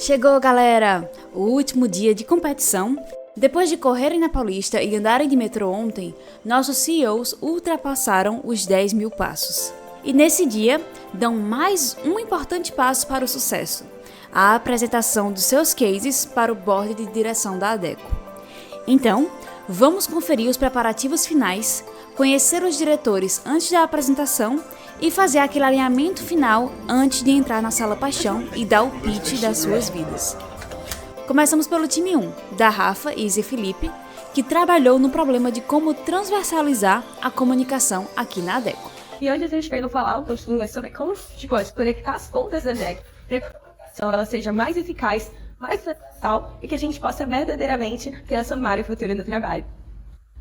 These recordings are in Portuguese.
Chegou, galera! O último dia de competição. Depois de correrem na Paulista e andarem de metrô ontem, nossos CEOs ultrapassaram os 10 mil passos. E nesse dia, dão mais um importante passo para o sucesso: a apresentação dos seus cases para o board de direção da Adecco. Então, vamos conferir os preparativos finais, conhecer os diretores antes da apresentação e fazer aquele alinhamento final antes de entrar na sala paixão e dar o pitch das suas vidas. Começamos pelo time 1, da Rafa, Izzy e Felipe, que trabalhou no problema de como transversalizar a comunicação aqui na Adecco. E hoje a gente veio falar um pouquinho sobre como a gente pode conectar as pontas da Adecco para que a comunicação ela seja mais eficaz, mais transversal e que a gente possa verdadeiramente transformar o futuro do trabalho.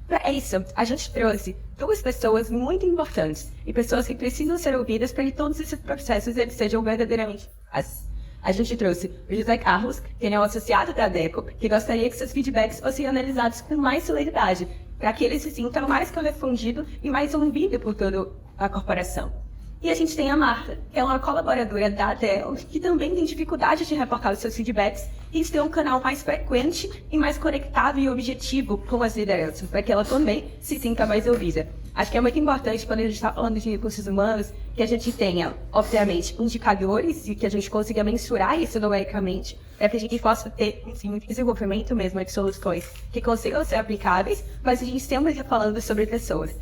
Para isso, a gente trouxe duas pessoas muito importantes e pessoas que precisam ser ouvidas para que todos esses processos eles sejam verdadeiramente eficazes. A gente trouxe o José Carlos, que ele é um associado da Adecco, que gostaria que seus feedbacks fossem analisados com mais celeridade, para que ele se sinta mais correspondido e mais ouvido por toda a corporação. E a gente tem a Marta, que é uma colaboradora da Adecco, que também tem dificuldade de reportar os seus feedbacks e ter um canal mais frequente e mais conectado e objetivo com as lideranças, para que ela também se sinta mais ouvida. Acho que é muito importante, quando a gente está falando de recursos humanos, que a gente tenha, obviamente, indicadores e que a gente consiga mensurar isso numericamente, para que a gente possa ter, assim, um desenvolvimento mesmo de soluções que consigam ser aplicáveis, mas a gente sempre está falando sobre pessoas.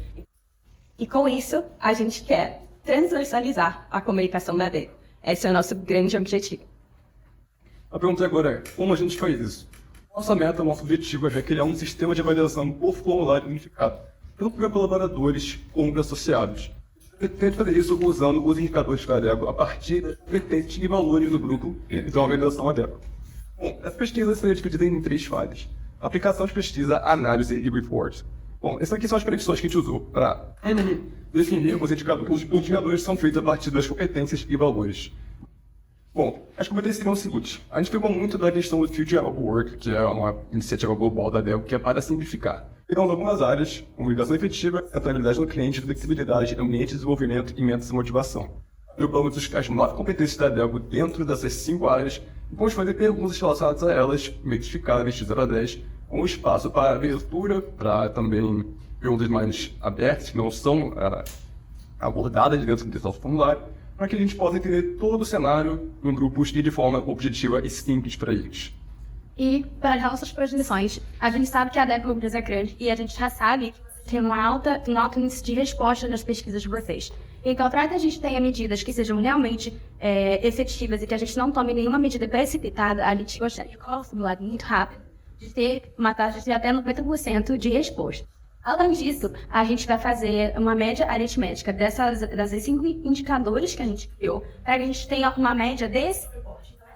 E com isso, a gente quer transversalizar a comunicação da Adecco. Esse é o nosso grande objetivo. A pergunta agora é, como a gente faz isso? Nossa meta, nosso objetivo é criar um sistema de avaliação por formulário unificado, tanto para colaboradores como para associados. Pretende fazer isso usando os indicadores da Adecco a partir das competências e valores do grupo e da organização Adecco. Bom, essa pesquisa seria dividida em 3 fases: aplicação de pesquisa, análise e report. Bom, essas aqui são as predicções que a gente usou para definir os indicadores. Os indicadores são feitos a partir das competências e valores. Bom, as competências seriam o seguinte: a gente pegou muito da questão do Future of Work, que é uma iniciativa global da Adecco, que é para simplificar. Pegamos algumas áreas: comunicação efetiva, centralidade no cliente, flexibilidade, ambiente de desenvolvimento e metas de motivação. Agrupamos as 9 competências da Adecco dentro dessas 5 áreas e vamos fazer perguntas relacionadas a elas, modificáveis de 0 a 10, com espaço para abertura, para também perguntas mais abertas, que não são abordadas dentro do nosso formulário, para que a gente possa entender todo o cenário em grupos e de forma objetiva e simples para eles. E para as nossas projeções, a gente sabe que a Adecco é uma empresa grande e a gente já sabe que tem um alto índice de resposta nas pesquisas de vocês. Então, para que a gente tenha medidas que sejam realmente efetivas e que a gente não tome nenhuma medida precipitada, a gente gostaria de colocar o formulário muito rápido, de ter uma taxa de até 90% de resposta. Além disso, a gente vai fazer uma média aritmética desses 5 indicadores que a gente criou, para que a gente tenha uma média desse.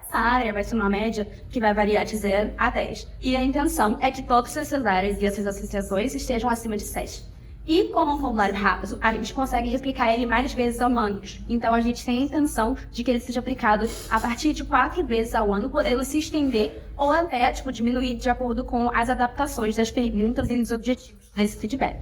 Essa área vai ser uma média que vai variar de 0 a 10. E a intenção é que todas essas áreas e essas associações estejam acima de 7. E como um formulário rápido, a gente consegue replicar ele mais vezes ao ano. Então a gente tem a intenção de que ele seja aplicado a partir de 4 vezes ao ano, podendo se estender ou até diminuir de acordo com as adaptações das perguntas e dos objetivos desse feedback.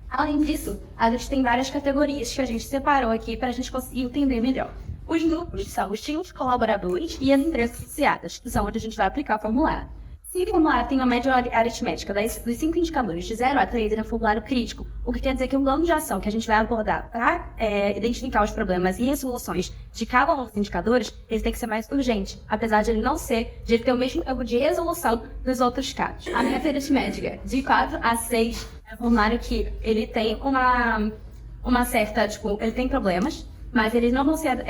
Além disso, a gente tem várias categorias que a gente separou aqui para a gente conseguir entender melhor. Os grupos são os times colaboradores e as empresas associadas, que são onde a gente vai aplicar o formulário. Se o formulário tem uma média aritmética dos 5 indicadores de 0 a 3, ele é um formulário crítico, o que quer dizer que o plano de ação que a gente vai abordar para identificar os problemas e as soluções de cada um dos indicadores, ele tem que ser mais urgente, apesar de ele não ser, de ele ter o mesmo tempo de resolução dos outros casos. A média aritmética de 4 a 6 é um formulário que ele tem uma certa, ele tem problemas, mas eles não vão ser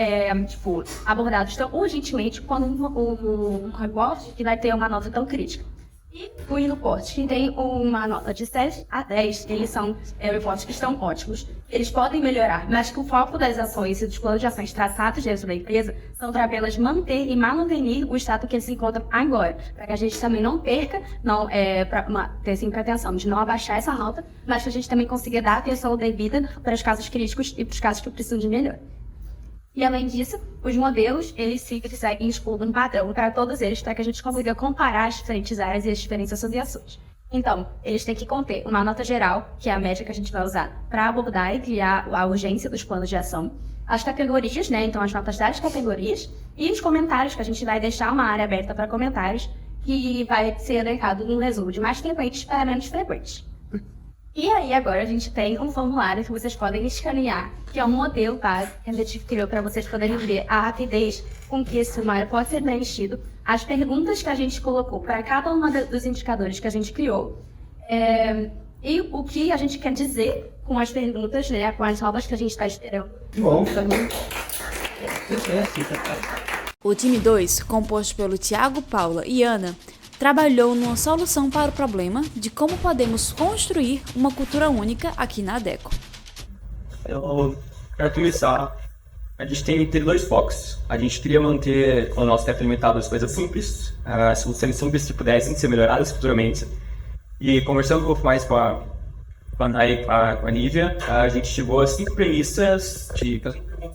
abordados tão urgentemente quanto um report que vai ter uma nota tão crítica. E o report, que tem uma nota de 7 a 10, eles são reportes que estão ótimos. Eles podem melhorar, mas que o foco das ações e dos planos de ações traçados dentro da empresa são para apenas manter e manter o status que eles se encontram agora, para que a gente também não perca, ter sempre a pretensão de não abaixar essa nota, mas que a gente também consiga dar atenção devida para os casos críticos e para os casos que precisam de melhor. E além disso, os modelos, eles seguem um padrão para todos eles, para que a gente consiga comparar as diferentes áreas e as diferentes associações. Então, eles têm que conter uma nota geral, que é a média que a gente vai usar para abordar e criar a urgência dos planos de ação. As categorias, né? Então, as notas das categorias, E os comentários, que a gente vai deixar uma área aberta para comentários, que vai ser elencado no resumo de mais frequentes para menos frequentes. E aí agora a gente tem um formulário que vocês podem escanear, que é um modelo base que a gente criou para vocês poderem ver a rapidez com que esse formulário pode ser preenchido, as perguntas que a gente colocou para cada um dos indicadores que a gente criou, e o que a gente quer dizer com as perguntas, né, com as novas que a gente está esperando. Bom. O time 2, composto pelo Thiago, Paula e Ana, trabalhou numa solução para o problema de como podemos construir uma cultura única aqui na Adecco. Eu quero começar. A gente tem dois focos. A gente queria manter o nosso teto limitado as coisas simples, as soluções simples que pudessem ser melhoradas futuramente. E conversando um pouco mais com a Nay e com a Nívia, a gente chegou a 5 premissas de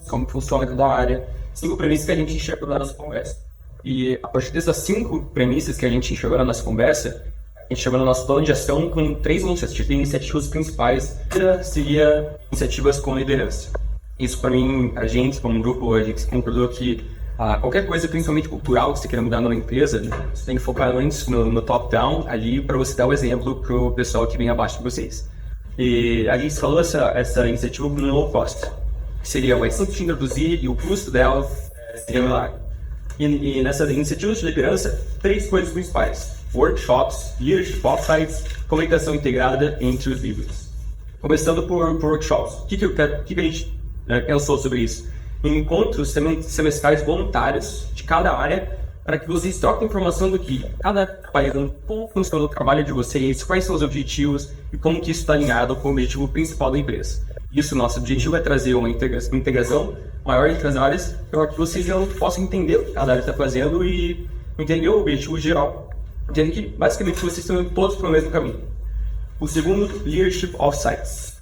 como funciona toda a área, 5 premissas que a gente enxergou na nossa conversa. E a partir dessas 5 premissas que a gente enxergou na nossa conversa, a gente chegou no nosso plano de ação com 3 iniciativas principais, que seria iniciativas com liderança. Isso, para mim, a gente, como um grupo, a gente concordou que qualquer coisa, principalmente cultural, que você queira mudar numa empresa, você tem que focar antes no top-down, ali, para você dar o exemplo para o pessoal que vem abaixo de vocês. E a gente falou essa iniciativa no low cost, que seria mais simples de introduzir e o custo dela seria menor. E nessas iniciativas de liderança, 3 coisas principais: workshops, leadership offsites, comunicação integrada entre os líderes. Começando por workshops. O que a gente pensou sobre isso? Em encontros semestrais voluntários de cada área, para que vocês troquem informação do que cada país, como funciona o trabalho de vocês, quais são os objetivos e como que isso está alinhado com o objetivo principal da empresa. Isso, nosso objetivo é trazer uma integração maior entre as áreas, para que vocês possam entender o que cada área está fazendo e entender o objetivo geral. Entender que, basicamente, vocês estão todos para o mesmo caminho. O segundo, Leadership Offsites.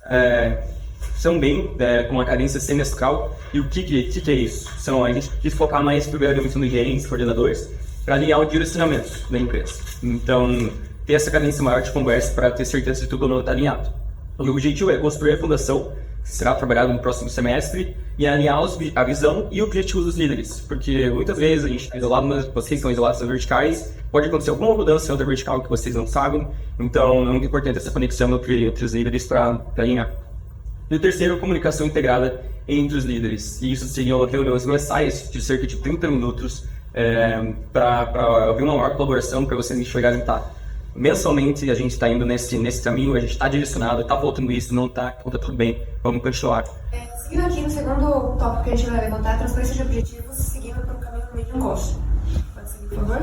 São bem com uma cadência semestral. E o que é isso? A gente quis focar mais primeiramente nos gerentes, coordenadores, para alinhar o direcionamento da empresa. Então, ter essa cadência maior de conversa para ter certeza de que tudo não está alinhado. O objetivo é construir a fundação, que será trabalhado no próximo semestre, e alinhar a visão e objetivos dos líderes. Porque muitas vezes a gente vocês são isolados das verticais, pode acontecer alguma mudança em outra vertical que vocês não sabem, então é muito importante essa conexão entre os líderes para alinhar. E o terceiro, comunicação integrada entre os líderes. E isso seriam reuniões mensais de cerca de 30 minutos para haver uma maior colaboração, para vocês enxergarem, mensalmente a gente está indo nesse caminho, a gente está direcionado, está voltando isso, não está tudo bem, vamos continuar. Seguindo aqui no segundo tópico que a gente vai levantar, transferência de objetivos, seguindo pelo caminho do medium cost. Pode seguir, por favor?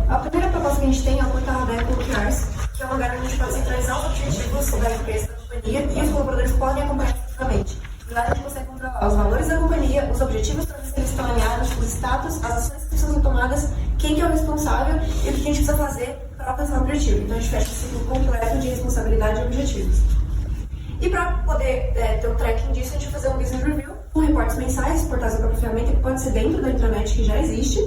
A primeira proposta que a gente tem é o portal Adecco OKRs, que é um lugar onde a gente pode centralizar os objetivos da empresa, da companhia, e os colaboradores podem acompanhar efetivamente. E lá a gente consegue controlar os valores da companhia, os objetivos para ver se eles estão alinhados, os status, as ações que precisam ser tomadas, quem que é o responsável e o que a gente precisa fazer para alcançar o objetivo. Então a gente fecha esse ciclo completo de responsabilidade e objetivos. E para poder ter o tracking disso, a gente vai fazer um business review com reportes mensais, suportados pela própria ferramenta, que pode ser dentro da intranet que já existe,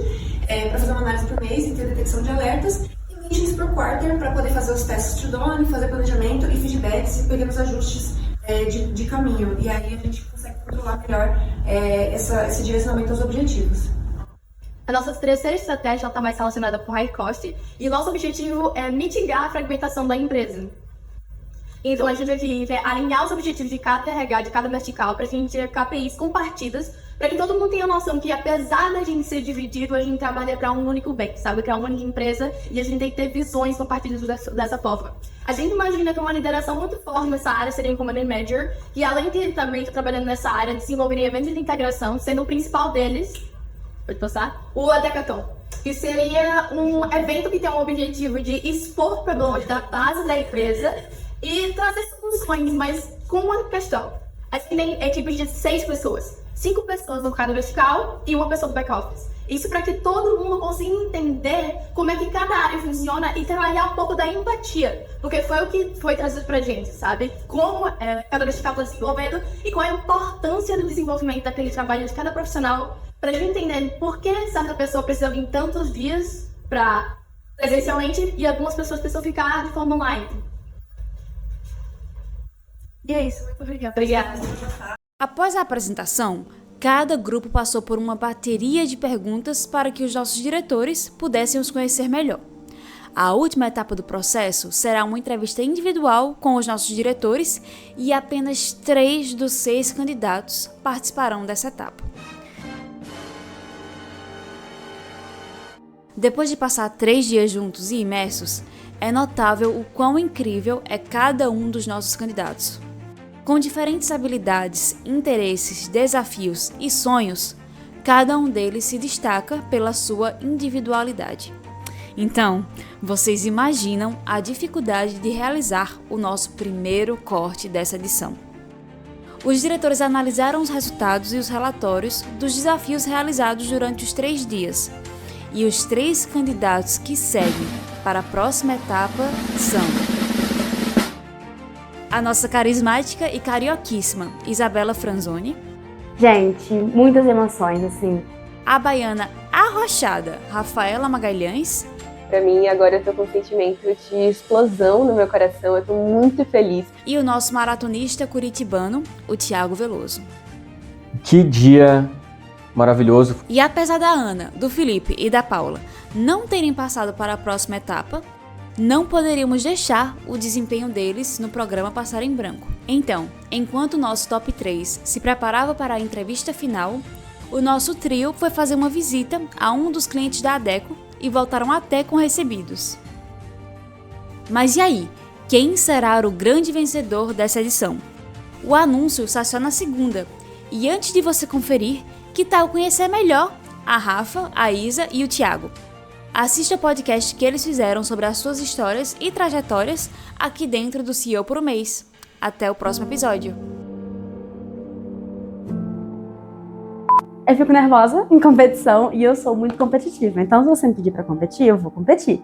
para fazer uma análise por mês e ter detecção de alertas, e meetings por quarter para poder fazer os testes to done, fazer planejamento e feedbacks e pequenos ajustes de caminho. E aí a gente consegue controlar melhor esse direcionamento aos objetivos. A nossa terceira estratégia está mais relacionada com high cost, e nosso objetivo é mitigar a fragmentação da empresa. Então a gente vai alinhar os objetivos de cada RH, de cada vertical, para a gente ter KPIs compartidas, para que todo mundo tenha noção que, apesar da gente ser dividido, a gente trabalha para um único bem, sabe? Que é uma única empresa, e a gente tem que ter visões compartilhadas dessa forma. A gente imagina que uma lideração muito forte nessa área seria um Community Manager, que além de também estar trabalhando nessa área, desenvolveria eventos de integração, sendo o principal deles, pode passar, o Adeccathon, que seria um evento que tem um objetivo de expor problemas da base da empresa e trazer soluções, mas com uma questão. A gente tem equipes de 6 pessoas. 5 pessoas no cada vertical e 1 pessoa do back-office. Isso para que todo mundo consiga entender como é que cada área funciona e trabalhar um pouco da empatia. Porque foi o que foi trazido pra gente, sabe? Como cada vertical está se desenvolvendo e qual é a importância do desenvolvimento daquele trabalho de cada profissional, pra gente entender por que certa pessoa precisa vir tantos dias presencialmente e algumas pessoas precisam ficar de forma online. E é isso. Muito obrigada. Após a apresentação, Cada grupo passou por uma bateria de perguntas para que os nossos diretores pudessem os conhecer melhor. A última etapa do processo será uma entrevista individual com os nossos diretores e apenas 3 dos 6 candidatos participarão dessa etapa. Depois de passar 3 dias juntos e imersos, é notável o quão incrível é cada um dos nossos candidatos. Com diferentes habilidades, interesses, desafios e sonhos, cada um deles se destaca pela sua individualidade. Então, vocês imaginam a dificuldade de realizar o nosso primeiro corte dessa edição. Os diretores analisaram os resultados e os relatórios dos desafios realizados durante os 3 dias. E os 3 candidatos que seguem para a próxima etapa são a nossa carismática e carioquíssima Isabela Franzoni. Gente, muitas emoções, assim. A baiana arrochada Rafaela Magalhães. Pra mim, agora eu tô com um sentimento de explosão no meu coração, eu tô muito feliz. E o nosso maratonista curitibano, o Thiago Veloso. Que dia maravilhoso. E apesar da Ana, do Felipe e da Paula não terem passado para a próxima etapa, não poderíamos deixar o desempenho deles no programa passar em branco. Então, enquanto o nosso top 3 se preparava para a entrevista final, o nosso trio foi fazer uma visita a um dos clientes da Adecco e voltaram até com recebidos. Mas e aí? Quem será o grande vencedor dessa edição? O anúncio sai só na segunda. E antes de você conferir, que tal conhecer melhor a Rafa, a Isa e o Thiago? Assista o podcast que eles fizeram sobre as suas histórias e trajetórias aqui dentro do CEO por um mês. Até o próximo episódio. Eu fico nervosa em competição e eu sou muito competitiva. Então, se você me pedir pra competir, eu vou competir.